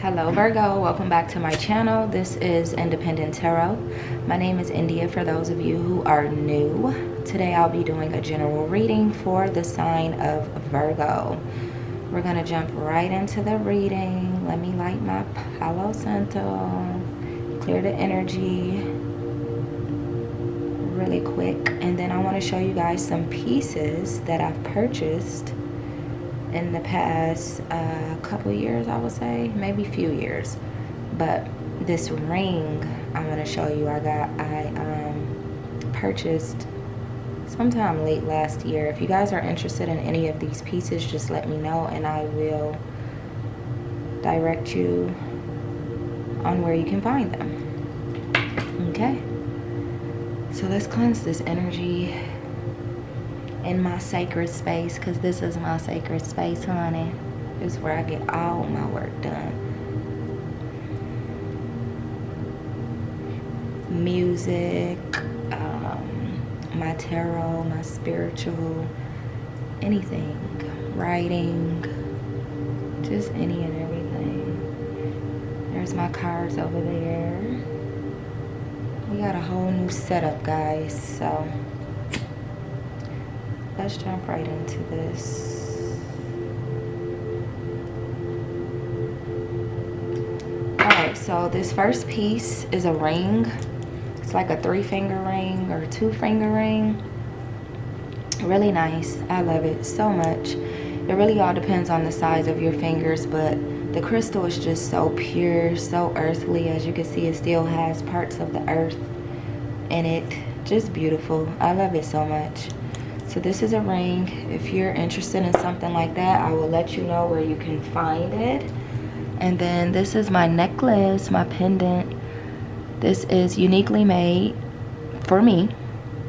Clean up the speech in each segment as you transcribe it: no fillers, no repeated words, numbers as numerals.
Hello Virgo, welcome back to my channel. This is Endipendent Tarot. My name is India for those of you who are new. Today I'll be doing a general reading for the sign of Virgo. We're going to jump right into the reading. Let me light my Palo Santo, clear the energy really quick, and then I want to show you guys some pieces that I've purchased in the past couple years, I would say, maybe few years. But this ring I'm going to show you, I purchased sometime late last year. If you guys are interested in any of these pieces, just let me know and I will direct you on where you can find them. Okay, so let's cleanse this energy in my sacred space, because this is my sacred space, honey. This is where I get all my work done. Music, my tarot, my spiritual, anything, writing, just any and everything. There's my cards over there. We got a whole new setup, guys, so let's jump right into this. Alright, so this first piece is a ring. It's like a 3-finger ring or 2-finger ring. Really nice. I love it so much. It really all depends on the size of your fingers, but the crystal is just so pure, so earthly. As you can see, it still has parts of the earth in it. Just beautiful. I love it so much. So this is a ring. If you're interested in something like that, I will let you know where you can find it. And then this is my necklace, my pendant. This is uniquely made for me.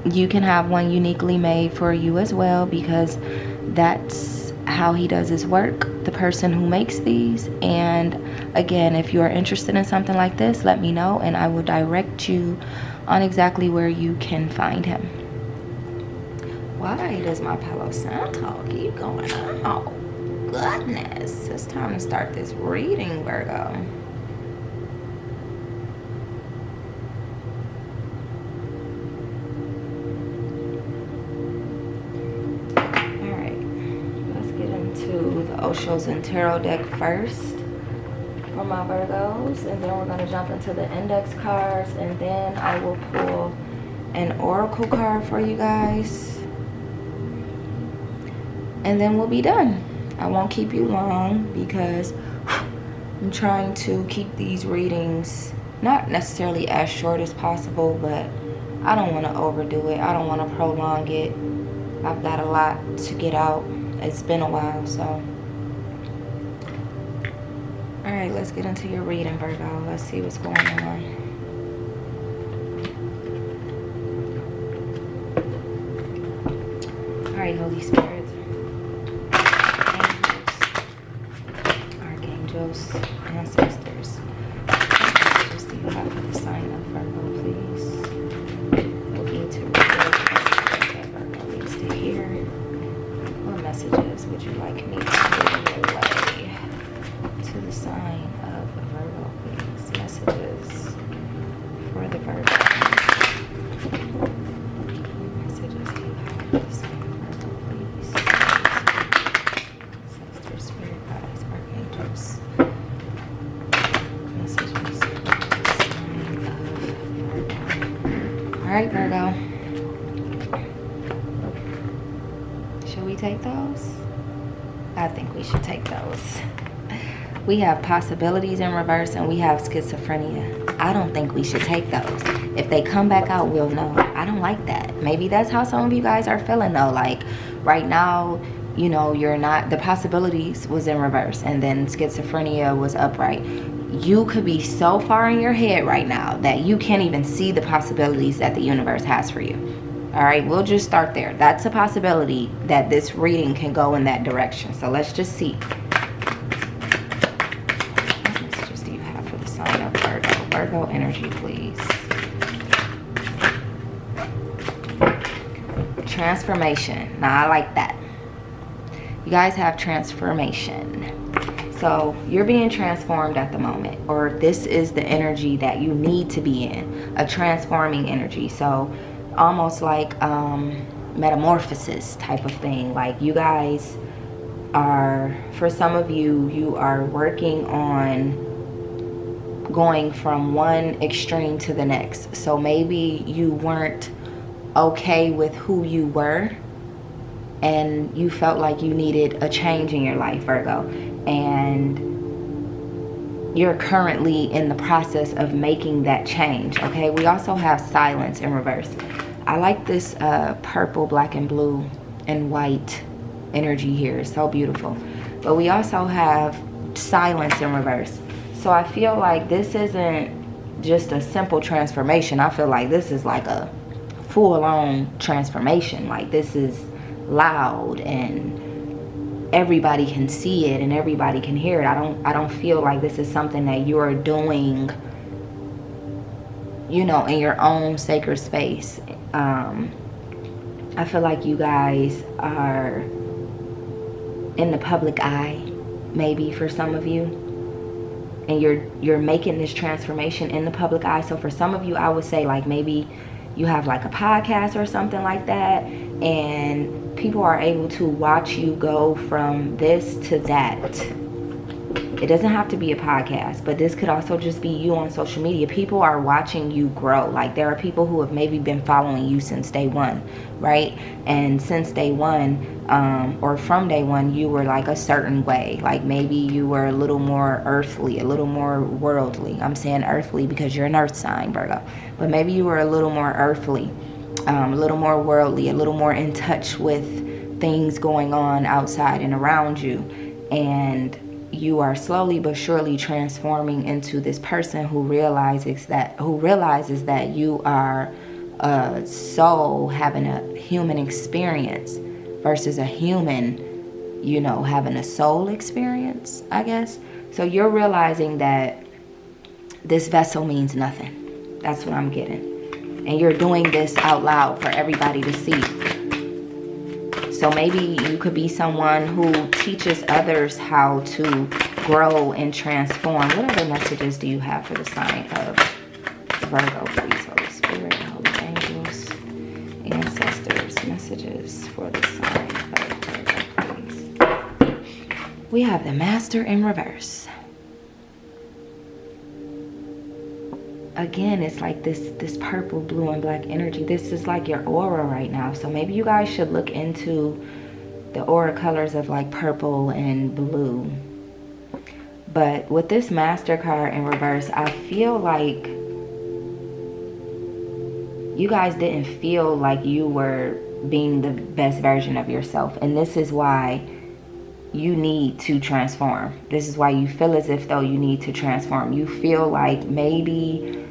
You can have one uniquely made for you as well, because that's how he does his work, the person who makes these. And again, if you are interested in something like this, let me know and I will direct you on exactly where you can find him. Why does my Palo Santo keep going on? Oh, goodness. It's time to start this reading, Virgo. Alright, let's get into the Oshos and Tarot deck first for my Virgos. And then we're going to jump into the index cards. And then I will pull an oracle card for you guys. And then we'll be done. I won't keep you long because I'm trying to keep these readings not necessarily as short as possible, but I don't want to overdo it. I don't want to prolong it. I've got a lot to get out. It's been a while, so. All right, let's get into your reading, Virgo. Let's see what's going on. All right, Holy Spirit. Ancestors, just do you have for the sign of Virgo, please? Help me to reveal what Virgo needs to hear. What messages would you like me to relay to the sign of Virgo, please? Messages for the Virgo. Messages do you have for the sign of Virgo, please? Ancestors, spirit guides, archangels. Alright, Virgo. Should we take those? I think we should take those. We have possibilities in reverse and we have schizophrenia. I don't think we should take those. If they come back out, we'll know. I don't like that. Maybe that's how some of you guys are feeling though. Like right now, you know, you're not, the possibilities was in reverse and then schizophrenia was upright. You could be so far in your head right now that you can't even see the possibilities that the universe has for you. All right, we'll just start there. That's a possibility that this reading can go in that direction. So let's just see. What messages do you have for the sign of Virgo? Virgo energy, please. Transformation. Now, I like that. You guys have transformation. So you're being transformed at the moment, or this is the energy that you need to be in, a transforming energy. So almost like metamorphosis type of thing. Like you guys are, for some of you, you are working on going from one extreme to the next. So maybe you weren't okay with who you were and you felt like you needed a change in your life, Virgo, and you're currently in the process of making that change. Okay, we also have silence in reverse. I like this purple, black and blue and white energy here. It's so beautiful. But we also have silence in reverse. So I feel like this isn't just a simple transformation. I feel like this is like a full-on transformation. Like this is loud and everybody can see it and everybody can hear it. I don't feel like this is something that you're doing, you know, in your own sacred space. I feel like you guys are in the public eye, maybe for some of you, and you're making this transformation in the public eye. So for some of you, I would say like maybe you have like a podcast or something like that, and people are able to watch you go from this to that. It doesn't have to be a podcast, but this could also just be you on social media. People are watching you grow. Like there are people who have maybe been following you since day one, right? And since day one, or from day one, you were like a certain way. Like maybe you were a little more earthly, a little more worldly. I'm saying earthly because you're an earth sign, Virgo. But maybe you were a little more earthly, a little more worldly, a little more in touch with things going on outside and around you. And you are slowly but surely transforming into this person who realizes that you are a soul having a human experience versus a human, you know, having a soul experience, I guess. So you're realizing that this vessel means nothing. That's what I'm getting. And you're doing this out loud for everybody to see. So maybe you could be someone who teaches others how to grow and transform. What other messages do you have for the sign of Virgo, please? Holy Spirit, Holy Angels, Ancestors, messages for the sign of Virgo, please. We have the Master in reverse. Again, it's like this purple, blue, and black energy. This is like your aura right now. So maybe you guys should look into the aura colors of like purple and blue. But with this Master card in reverse, I feel like you guys didn't feel like you were being the best version of yourself. And this is why you need to transform. This is why you feel as if though you need to transform. You feel like maybe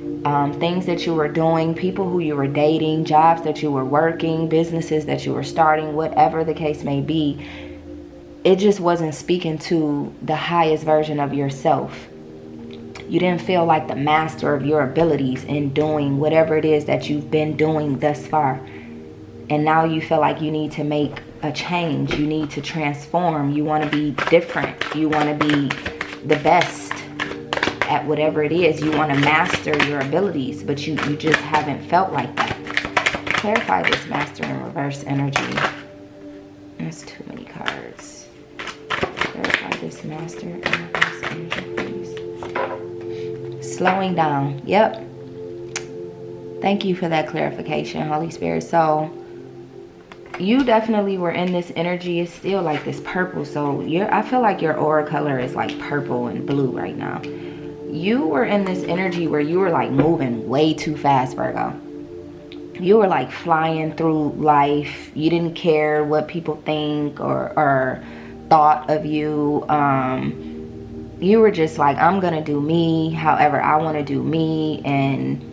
things that you were doing, people who you were dating, jobs that you were working, businesses that you were starting, whatever the case may be, it just wasn't speaking to the highest version of yourself. You didn't feel like the master of your abilities in doing whatever it is that you've been doing thus far. And now you feel like you need to make a change. You need to transform. You want to be different. You want to be the best at whatever it is. You want to master your abilities, but you just haven't felt like that. Clarify this Master in reverse energy. That's too many cards. Clarify this Master in reverse energy, please. Slowing down. Yep. Thank you for that clarification, Holy Spirit. So you definitely were in this energy. It's still like this purple. So I feel like your aura color is like purple and blue right now. You were in this energy where you were like moving way too fast, Virgo. You were like flying through life. You didn't care what people think or thought of you. You were just like, I'm gonna do me however I want to do me, and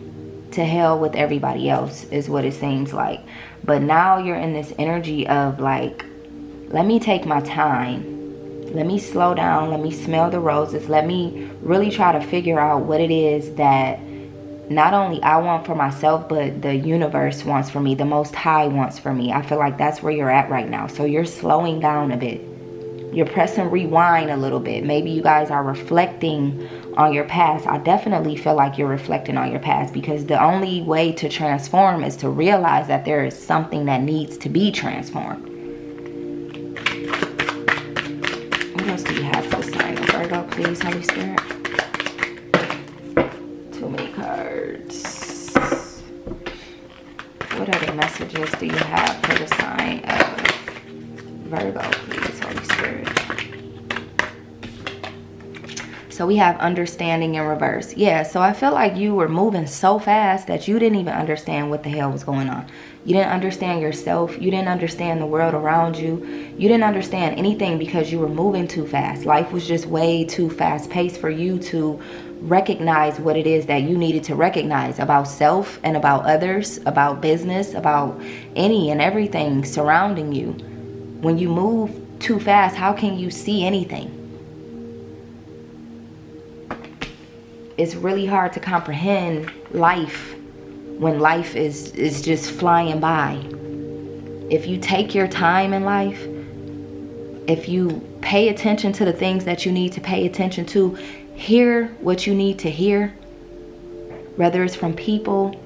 to hell with everybody else is what it seems like. But now you're in this energy of like, let me take my time. Let me slow down. Let me smell the roses. Let me really try to figure out what it is that not only I want for myself, but the universe wants for me. The Most High wants for me. I feel like that's where you're at right now. So you're slowing down a bit. You're pressing rewind a little bit. Maybe you guys are reflecting on your past. I definitely feel like you're reflecting on your past, because the only way to transform is to realize that there is something that needs to be transformed. What else do you have for the sign of Virgo, please, Holy Spirit? Too many cards. What other messages do you have for the sign of Virgo, please, Holy Spirit? So we have understanding in reverse. Yeah, so I feel like you were moving so fast that you didn't even understand what the hell was going on. You didn't understand yourself. You didn't understand the world around you. You didn't understand anything because you were moving too fast. Life was just way too fast paced for you to recognize what it is that you needed to recognize about self and about others, about business, about any and everything surrounding you. When you move too fast, how can you see anything? It's really hard to comprehend life when life is just flying by. If you take your time in life, if you pay attention to the things that you need to pay attention to, hear what you need to hear, whether it's from people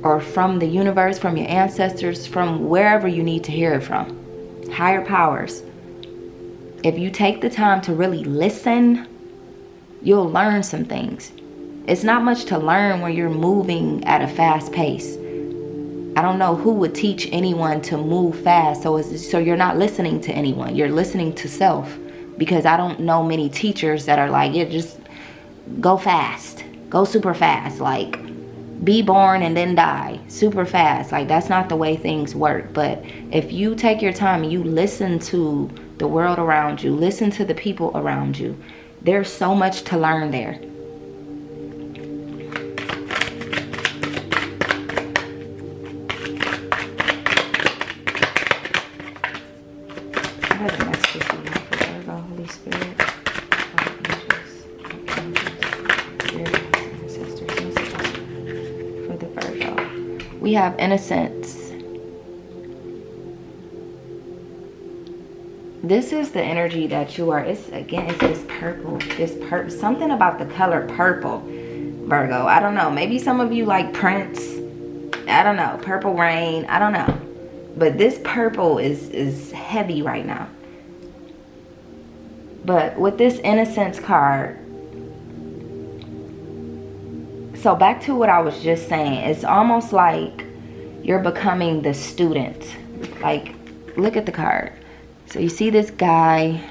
or from the universe, from your ancestors, from wherever you need to hear it from, higher powers. If you take the time to really listen, you'll learn some things. It's not much to learn when you're moving at a fast pace. I don't know who would teach anyone to move fast. So you're not listening to anyone. You're listening to self. Because I don't know many teachers that are like, yeah, just go fast. Go super fast. Like, be born and then die super fast. Like, that's not the way things work. But if you take your time and you listen to the world around you, listen to the people around you, there's so much to learn there. What are the messages you have for Virgo, Holy Spirit? For the Virgo, we have innocence. This is the energy that you are. It's this purple. Something about the color purple, Virgo. I don't know. Maybe some of you like Prince. I don't know. Purple Rain. I don't know. But this purple is heavy right now. But with this innocence card, so back to what I was just saying, it's almost like you're becoming the student. Like, look at the card. So you see this guy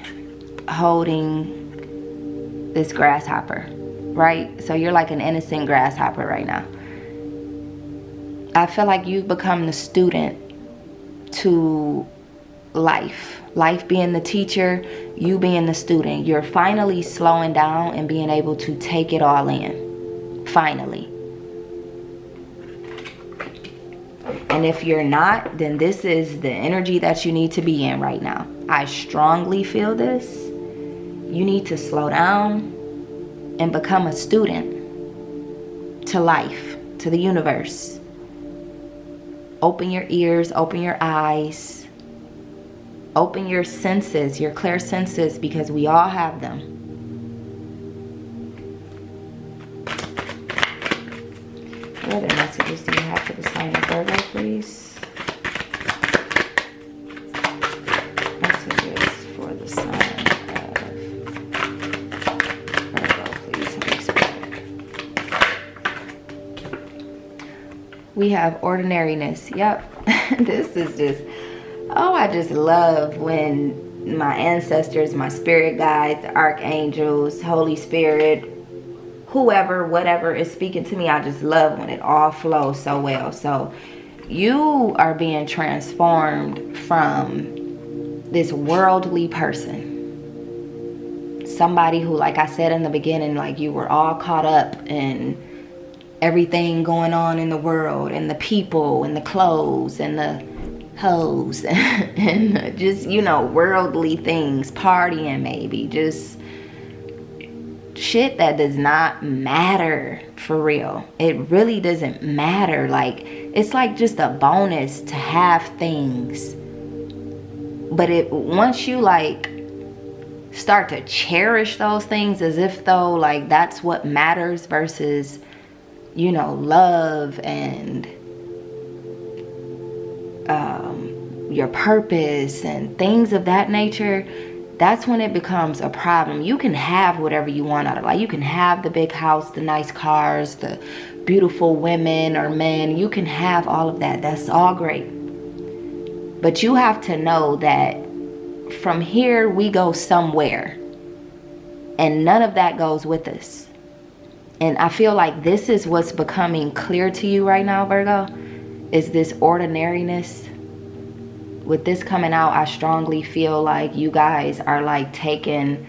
holding this grasshopper, right? So you're like an innocent grasshopper right now. I feel like you've become the student to life. Life being the teacher, you being the student. You're finally slowing down and being able to take it all in. Finally. And if you're not, then this is the energy that you need to be in right now. I strongly feel this. You need to slow down and become a student to life, to the universe. Open your ears, open your eyes, open your senses, your clear senses, because we all have them. What other messages do you have for the sign of Virgo, please? Messages for the sign of Virgo, please. Holy Spirit. We have ordinariness. Yep. This is just, oh, I just love when my ancestors, my spirit guides, the archangels, Holy Spirit, whoever, whatever is speaking to me, I just love when it all flows so well. So you are being transformed from this worldly person. Somebody who, like I said in the beginning, like you were all caught up in everything going on in the world and the people and the clothes and the hoes and just, you know, worldly things, partying maybe, just shit that does not matter for real. It really doesn't matter. Like, it's like just a bonus to have things. But once you like start to cherish those things as if though like that's what matters versus, you know, love and your purpose and things of that nature, that's when it becomes a problem. You can have whatever you want out of life. You can have the big house, the nice cars, the beautiful women or men. You can have all of that. That's all great. But you have to know that from here we go somewhere. And none of that goes with us. And I feel like this is what's becoming clear to you right now, Virgo, is this ordinariness. With this coming out, I strongly feel like you guys are like taking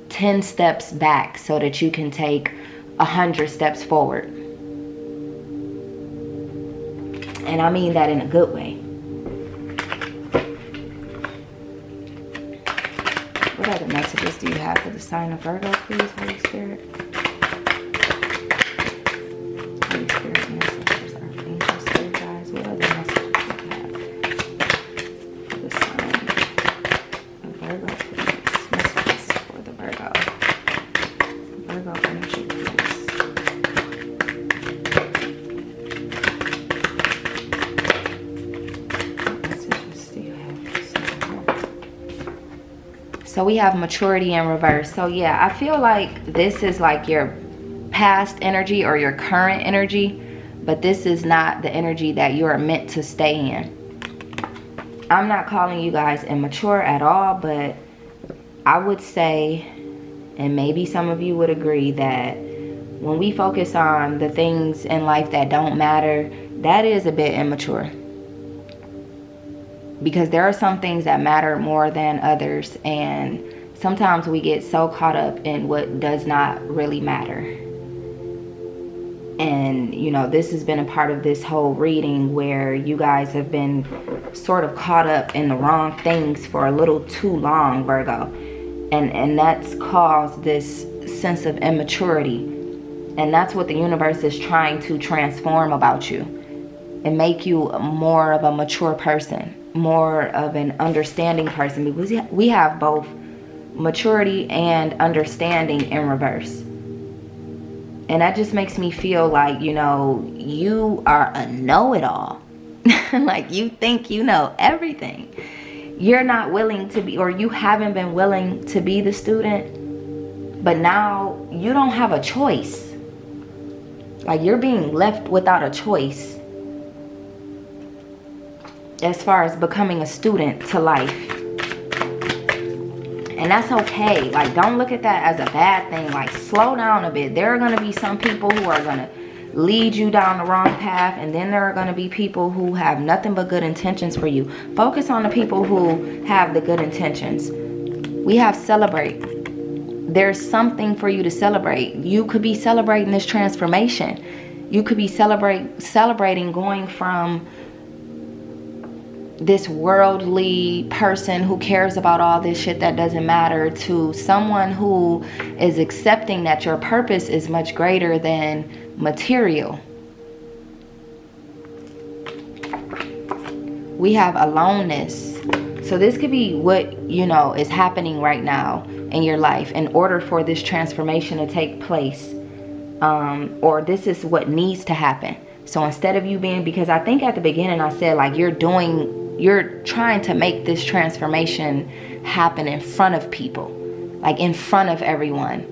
10 steps back so that you can take 100 steps forward. And I mean that in a good way. What other messages do you have for the sign of Virgo, please, Holy Spirit? Holy Spirit, ancestors, archangels, spirit guides, what other messages do you have for the sign of Virgo, please? Messages for the Virgo. Virgo energy, please. What messages do you have for the sign of Virgo? So we have maturity in reverse. So yeah, I feel like this is like your past energy or your current energy, but this is not the energy that you are meant to stay in. I'm not calling you guys immature at all, but I would say, and maybe some of you would agree, that when we focus on the things in life that don't matter, that is a bit immature. Because there are some things that matter more than others, and sometimes we get so caught up in what does not really matter. And you know, this has been a part of this whole reading where you guys have been sort of caught up in the wrong things for a little too long, Virgo, and that's caused this sense of immaturity. And that's what the universe is trying to transform about you and make you more of a mature person, more of an understanding person, because we have both maturity and understanding in reverse. And that just makes me feel like, you know, you are a know-it-all. Like you think you know everything. You're not willing to be, or you haven't been willing to be the student, but now you don't have a choice. Like you're being left without a choice as far as becoming a student to life. And that's okay. Like, don't look at that as a bad thing. Like, slow down a bit. There are going to be some people who are going to lead you down the wrong path, and then there are going to be people who have nothing but good intentions for you. Focus on the people who have the good intentions. We have celebrate. There's something for you to celebrate. You could be celebrating this transformation. You could be celebrating going from this worldly person who cares about all this shit that doesn't matter to someone who is accepting that your purpose is much greater than material. We have aloneness. So this could be what, you know, is happening right now in your life in order for this transformation to take place. Or this is what needs to happen. So instead of you being, because I think at the beginning I said like you're trying to make this transformation happen in front of people, like in front of everyone.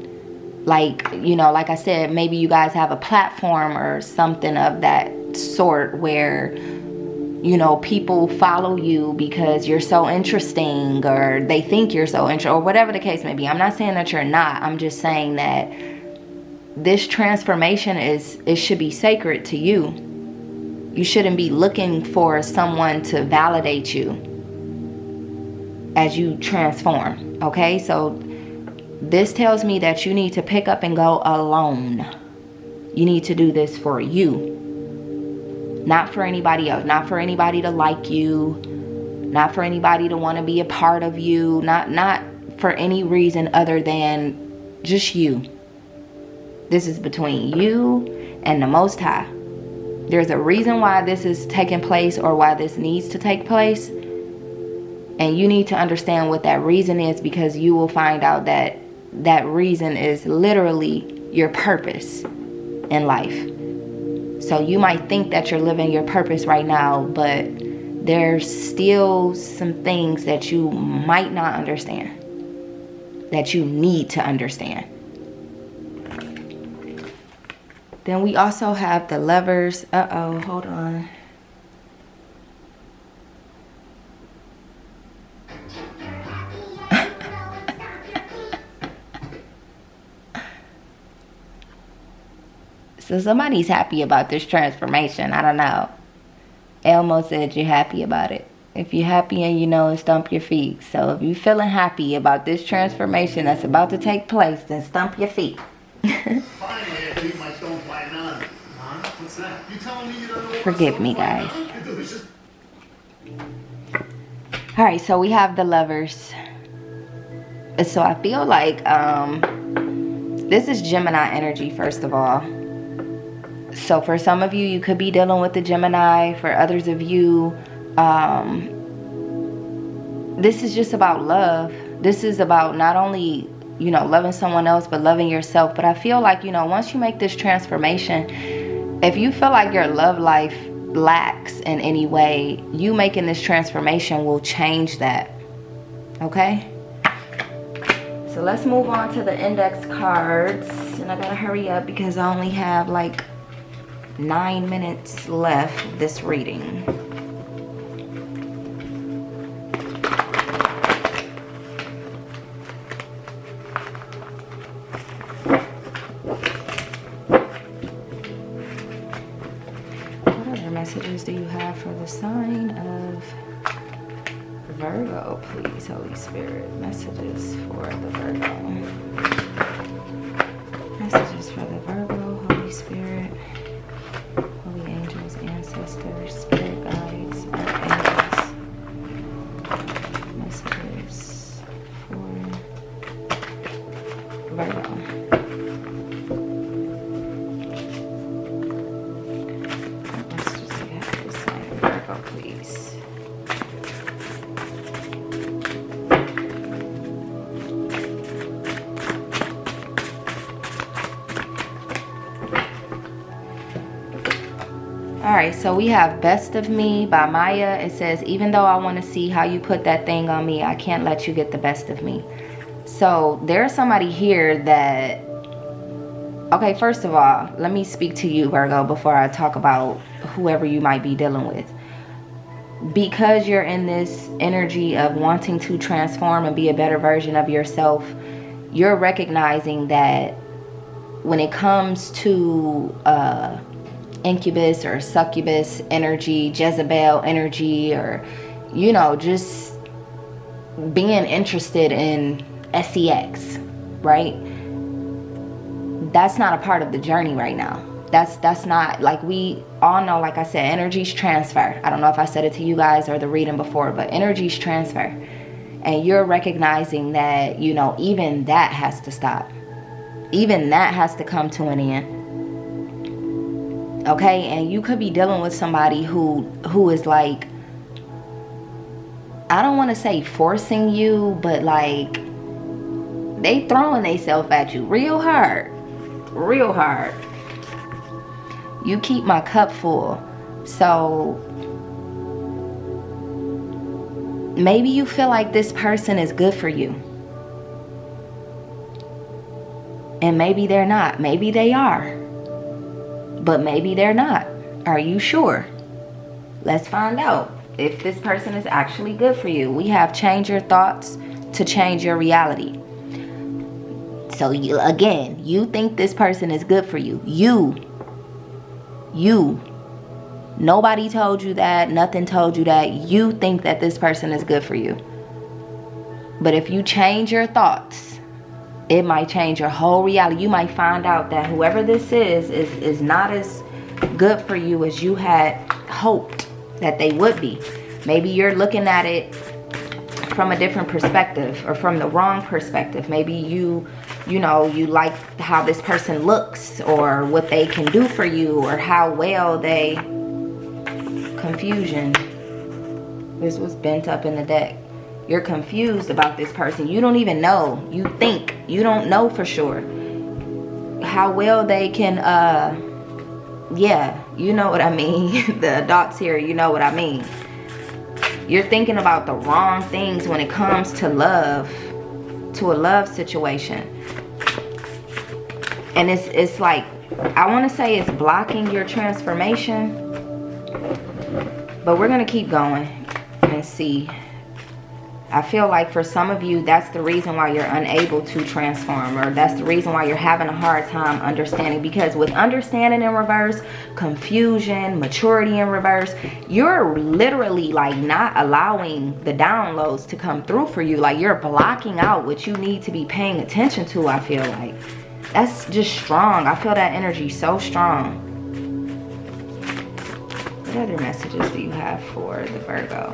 Like, you know, like I said, maybe you guys have a platform or something of that sort where, you know, people follow you because you're so interesting, or they think you're so interesting, or whatever the case may be. I'm not saying that you're not. I'm just saying that this transformation it should be sacred to you. You shouldn't be looking for someone to validate you as you transform. Okay, so this tells me that you need to pick up and go alone. You need to do this for you, not for anybody else, not for anybody to like you, not for anybody to want to be a part of you, not for any reason other than just you. This is between you and the Most High. There's a reason why this is taking place, or why this needs to take place. And you need to understand what that reason is, because you will find out that that reason is literally your purpose in life. So you might think that you're living your purpose right now, but there's still some things that you might not understand, that you need to understand. Then we also have the Lovers. Uh-oh, hold on. So somebody's happy about this transformation. I don't know. Elmo said you're happy about it. If you're happy and you know it, stomp your feet. So if you're feeling happy about this transformation that's about to take place, then stomp your feet. Finally, I leave my stone by none. None? What's that? You telling me you don't know? Forgive me, guys. Alright, so we have the Lovers. So I feel like this is Gemini energy, first of all. So for some of you, you could be dealing with the Gemini. For others of you, this is just about love. This is about not only, you know, loving someone else, but loving yourself. But I feel like, you know, once you make this transformation, if you feel like your love life lacks in any way, you making this transformation will change that. Okay? So let's move on to the index cards. And I gotta hurry up because I only have like 9 minutes left of this reading. What other messages do you have for the sign of Virgo, please, Holy Spirit? Messages for the Virgo. Messages for the Virgo, Holy Spirit. Holy angels, ancestors, spirit guides, archangels. Messages for Virgo. What messages do you have for the sign of Virgo, please? Alright, so we have Best of Me by Maya. It says, even though I want to see how you put that thing on me, I can't let you get the best of me. So there's somebody here that, okay, first of all, let me speak to you, Virgo, before I talk about whoever you might be dealing with. Because you're in this energy of wanting to transform and be a better version of yourself, you're recognizing that when it comes to incubus or succubus energy, Jezebel energy, or, you know, just being interested in sex, right? That's not a part of the journey right now. That's not, like we all know, like I said, energies transfer. I don't know if I said it to you guys or the reading before, but energies transfer. And you're recognizing that, you know, even that has to stop. Even that has to come to an end. Okay, and you could be dealing with somebody who is like, I don't want to say forcing you, but like they throwing themselves at you real hard. Real hard. You keep my cup full. So maybe you feel like this person is good for you. And maybe they're not. Maybe they are. But maybe they're not. Are you sure? Let's find out if this person is actually good for you. We have change your thoughts to change your reality. So you, again, you think this person is good for you. You. Nobody told you that. Nothing told you that. You think that this person is good for you. But if you change your thoughts, it might change your whole reality. You might find out that whoever this is not as good for you as you had hoped that they would be. Maybe you're looking at it from a different perspective or from the wrong perspective. Maybe you know, you like how this person looks or what they can do for you or how well they... Confusion. This was bent up in the deck. You're confused about this person. You don't even know. You think. You don't know for sure how well they can, yeah, you know what I mean. The adults here, you know what I mean. You're thinking about the wrong things when it comes to love, to a love situation. And it's like, I want to say it's blocking your transformation. But we're going to keep going and see. I feel like for some of you, that's the reason why you're unable to transform, or that's the reason why you're having a hard time understanding. Because with understanding in reverse, confusion, maturity in reverse, you're literally like not allowing the downloads to come through for you. Like you're blocking out what you need to be paying attention to, I feel like. That's just strong. I feel that energy so strong. What other messages do you have for the Virgo?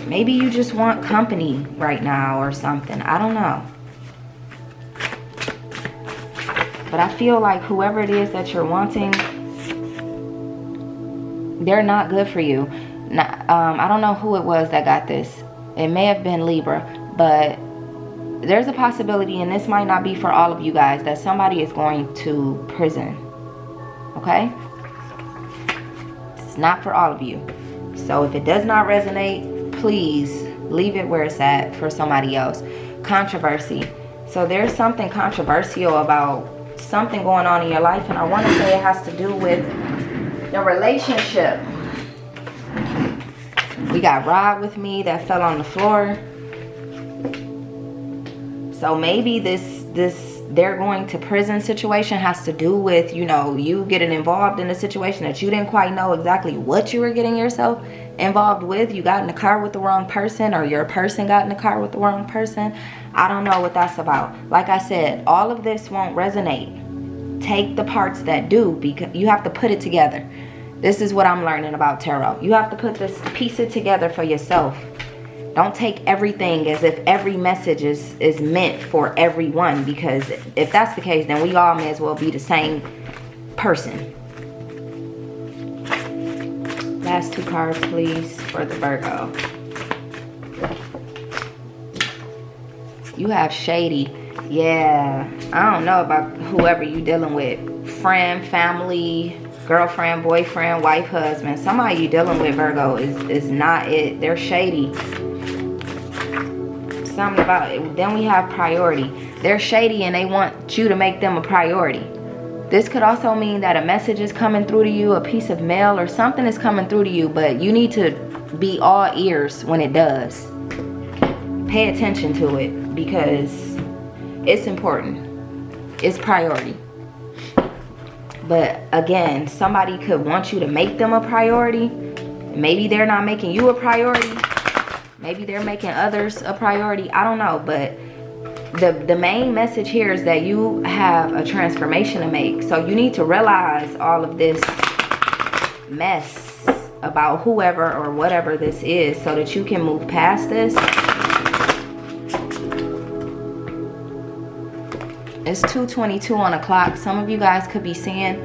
Maybe you just want company right now or something. I don't know. But I feel like whoever it is that you're wanting, they're not good for you. I don't know who it was that got this. It may have been Libra, but there's a possibility, and this might not be for all of you guys, that somebody is going to prison. Okay? It's not for all of you. So if it does not resonate, please leave it where it's at for somebody else. Controversy. So there's something controversial about something going on in your life, and I want to say it has to do with your relationship. We got Ride With Me that fell on the floor. So maybe this they're going to prison situation has to do with, you know, you getting involved in a situation that you didn't quite know exactly what you were getting yourself involved with. You got in the car with the wrong person, or your person got in the car with the wrong person. I don't know what that's about. Like I said, all of this won't resonate. Take the parts that do, because you have to put it together. This is what I'm learning about tarot. You have to put this, piece it together for yourself. Don't take everything as if every message is meant for everyone, because if that's the case, then we all may as well be the same person. Last two cards, please, for the Virgo. You have shady. Yeah, I don't know about whoever you dealing with. Friend, family, girlfriend, boyfriend, wife, husband. Somebody you dealing with, Virgo, is not it. They're shady. Something about it. Then we have priority. They're shady and they want you to make them a priority. This could also mean that a message is coming through to you, a piece of mail or something is coming through to you, but you need to be all ears when it does. Pay attention to it because it's important. It's priority. But again, somebody could want you to make them a priority. Maybe they're not making you a priority. Maybe they're making others a priority. I don't know, but the main message here is that you have a transformation to make. So you need to realize all of this mess about whoever or whatever this is so that you can move past this. It's 2:22 on the clock. Some of you guys could be seeing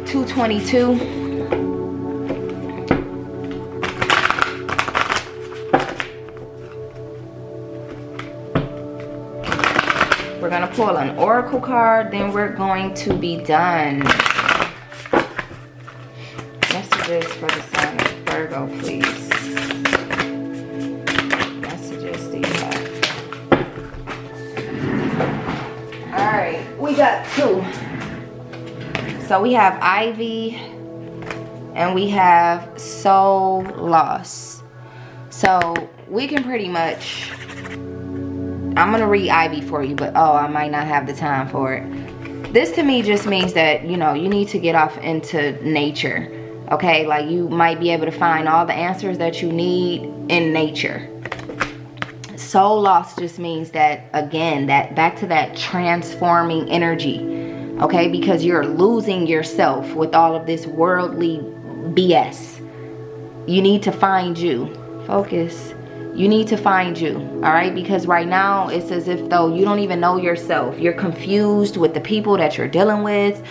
2:22. We're going to pull an oracle card, then we're going to be done. Messages for the sign of Virgo, please. Messages do you have? Alright, we got two. So we have Ivy and we have Soul Loss. So we can pretty much... I'm going to read Ivy for you, but I might not have the time for it. This to me just means that, you know, you need to get off into nature. Okay, like you might be able to find all the answers that you need in nature. Soul loss just means that, again, that back to that transforming energy. Okay, because you're losing yourself with all of this worldly BS. You need to find you. Focus. You need to find you, all right? Because right now it's as if though you don't even know yourself. You're confused with the people that you're dealing with,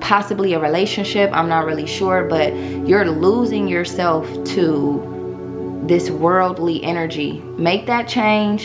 possibly a relationship, I'm not really sure, but you're losing yourself to this worldly energy. Make that change.